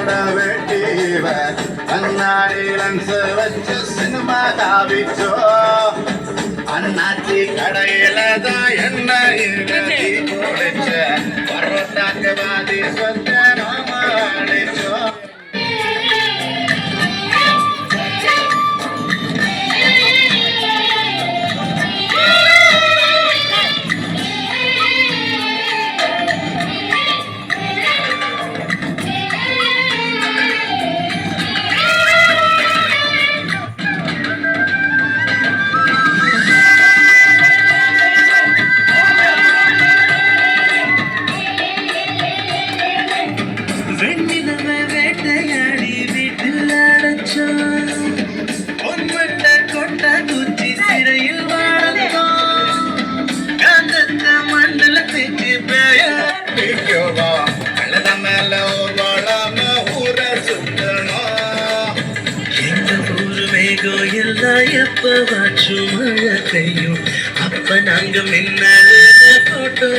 போட வேட்டிவ கண்ணாடி லன்ஸ் வச்சு சினிமா காவிச்சோ அண்ணாச்சி கடையில தான் என்ன குடிச்ச பரோட்டாக்கு வாதி சொந்த நாம அடிச்சோ எப்ப வாட்சும் மழை பெய்யும் அப்ப நாங்க மின்னல் போட்டோ